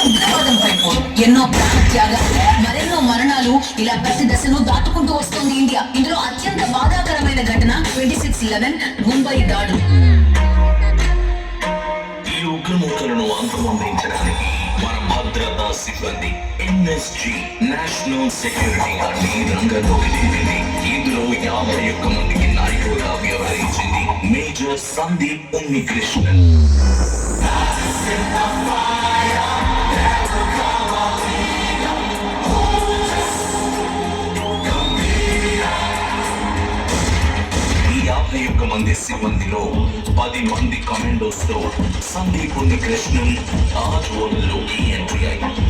ఉగ్రవాదం పైపోయి ఎన్నో ప్రాణత్యాగాలు, మరెన్నో మరణాలు, ఇలా ప్రతి దశను దాటుకుంటూ వస్తోంది ఇండియా. ఇందులో అత్యంత బాధాకరమైన ఘటన 26/11 ముంబై దాడులు. ఈ ఉగ్రమూకలను అంతమొందించడానికి మన భద్రతా సిబ్బంది ఎన్ఎస్జీ నేషనల్ సెక్యూరిటీ గార్డ్ని రంగంలోకి దింపింది. ఇందులో 51 మందికి నాయకుడుగా వ్యవహరించింది మేజర్ సందీప్ ఉన్నికృష్ణన్. ఈ 51 మంది సిబ్బందిలో 10 మంది కమాండోస్ తో సందీప్ ఉన్నికృష్ణన్ తాజ్ హోటల్లోకి ఎంట్రీ అయ్యారు.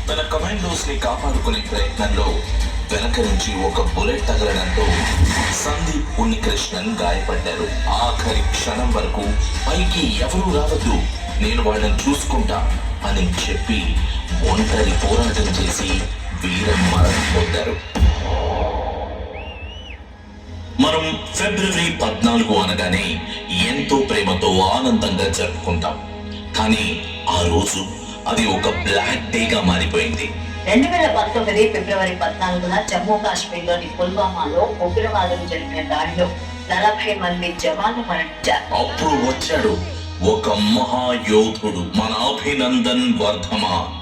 తన కమాండోస్ ని కాపాడుకునే ప్రయత్నంలో వెనక నుంచి ఒక బుల్లెట్ తగలడంతో సందీప్ ఉన్నికృష్ణన్ గాయపడ్డారు. ఆఖరి క్షణం వరకు పైకి ఎవరూ రావద్దు, నేను వాళ్ళని చూసుకుంటా అని చెప్పి ఒంటరి పోరాటం చేసి వీర మరణం పొందారు. మనం ఫిబ్రవరి 14 అనగానే ఎంతో ప్రేమతో ఆనందంగా జరుపుకుంటాం. కానీ ఆ రోజు అది ఒక బ్లాక్ డేగా మారిపోయింది. 2019 ఫిబ్రవరి 14న జమ్మూ కాశ్మీర్లోని పుల్వామాలో ఉగ్రవాదులు జరిపిన దాడిలో 40 మంది జవాన్లు మరణించారు. అప్పుడు వచ్చాడు ఒక మహాయోధుడు, మన అభినందన్ వర్ధమాన్.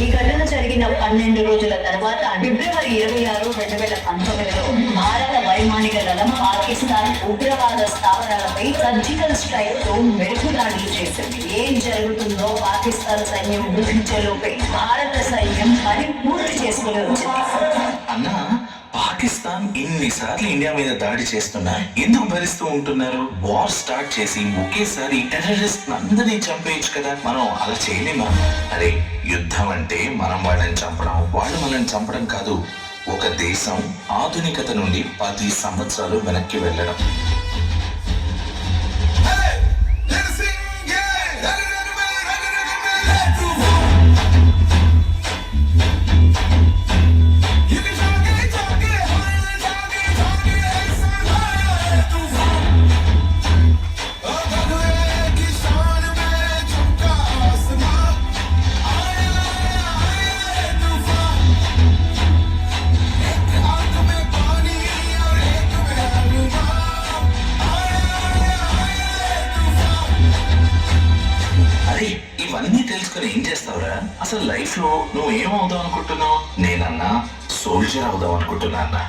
ఈ ఘటన జరిగిన 12 రోజుల తర్వాత ఫిబ్రవరి 26, 2019లో భారత వైమానిక దళం పాకిస్తాన్ ఉగ్రవాద స్థావరాలపై సర్జికల్ స్ట్రైక్ తో మెరుపు దాడులు చేసింది. ఏం జరుగుతుందో పాకిస్తాన్ సైన్యం గుర్తించేలోపే భారత సైన్యం పని పూర్తి చేసుకుని వచ్చింది. అన్నా, పాకిస్తాన్ ఇన్నిసార్లు ఇండియా మీద దాడి చేస్తున్నా ఎందుకు భరిస్తూ ఉంటున్నారు? వార్ స్టార్ట్ చేసి ఒకేసారి టెర్రరిస్ట్ అందరినీ చంపేయచ్చు కదా, మనం అలా చేయలేమా? అరే, యుద్ధం అంటే మనం వాళ్ళని చంపడం, వాళ్ళు మనల్ని చంపడం కాదు. ఒక దేశం ఆధునికత నుండి 10 సంవత్సరాలు వెనక్కి వెళ్ళడం. ఇవన్నీ తెలుసుకుని ఏం చేస్తావురా? అసలు లైఫ్ లో నువ్వు ఏమవుదాం అనుకుంటున్నావు? నేనన్నా సోల్జర్ అవుదాం అనుకుంటున్నా అన్నా.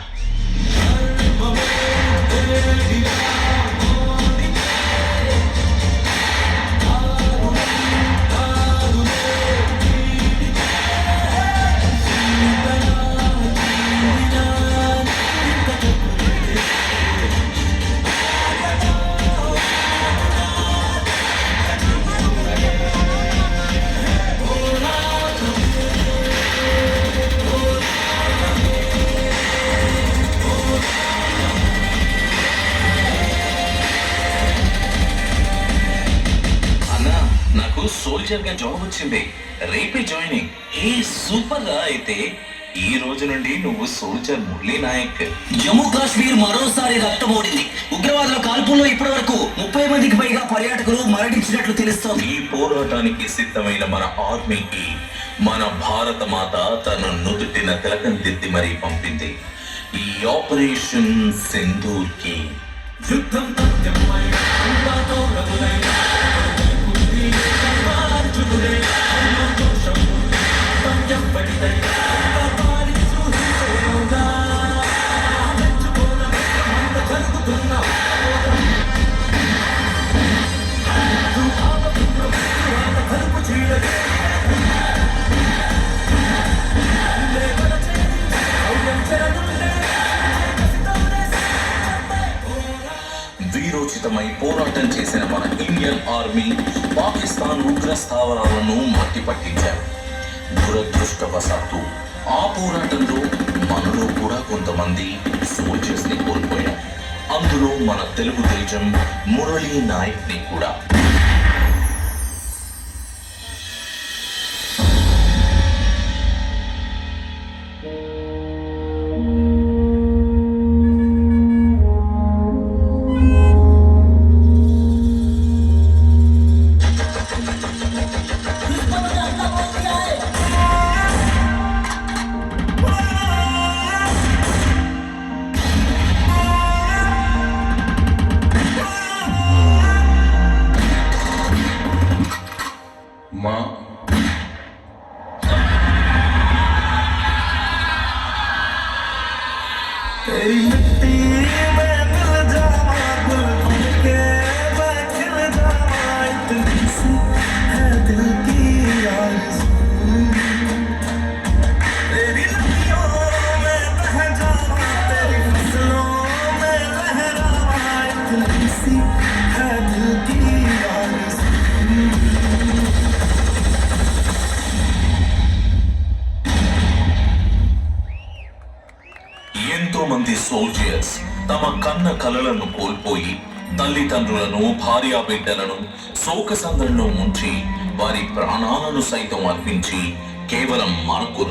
సోల్జర్ గా జాబ్ వచ్చింది, రేపే జాయినింగ్. ఏ సూపర్ రా. అయితే ఈ రోజు నుండి నువ్వు సోల్జర్ మురళీ నాయక్. జమ్మూ కాశ్మీర్ మరోసారి రక్తమోడింది. ఉగ్రవాదుల కాల్పుల్లో ఇప్పటి వరకు 30 మందికి పైగా పర్యాటకులు మరణించినట్లు తెలుస్తోంది. ఈ పోరాటానికి సిద్ధమైన మన ఆర్మీకి మన భారత మాత తన నుదుటిన తిలకం దిద్ది మరీ పంపింది. ఈ ఆపరేషన్ సింధూర్ కి యుద్ధం వీరోచితమై పోరాటం చేసిన మన ఇండియన్ ఆర్మీ పాకిస్తాన్ ఉగ్ర స్థావరాలను మట్టి పట్టించారు. దురదృష్టవశాత్తు ఆ పోరాటంలో మనలో కూడా కొంతమంది సోల్జర్స్ ని కోల్పోయారు. అందులో మన తెలుగు తేజం మురళీ నాయక్ ని కూడా. तेरी मिट्टी में मिल जावा, गुल बन के मैं खिल जावा, इतनी सी है दिल की आरज़ू। तेरी नदियों में बह जावा, तेरी फसलों में लहरावा, इतनी सी है दिल की आरज़ू। ఎంతో మంది సోల్జర్స్ తమ కన్న కలలను కోల్పోయి తల్లిదండ్రులను, భార్యా బిడ్డలను శోకసంద్రంలో ముంచి వారి ప్రాణాలను సైతం అర్పించి కేవలం మనకు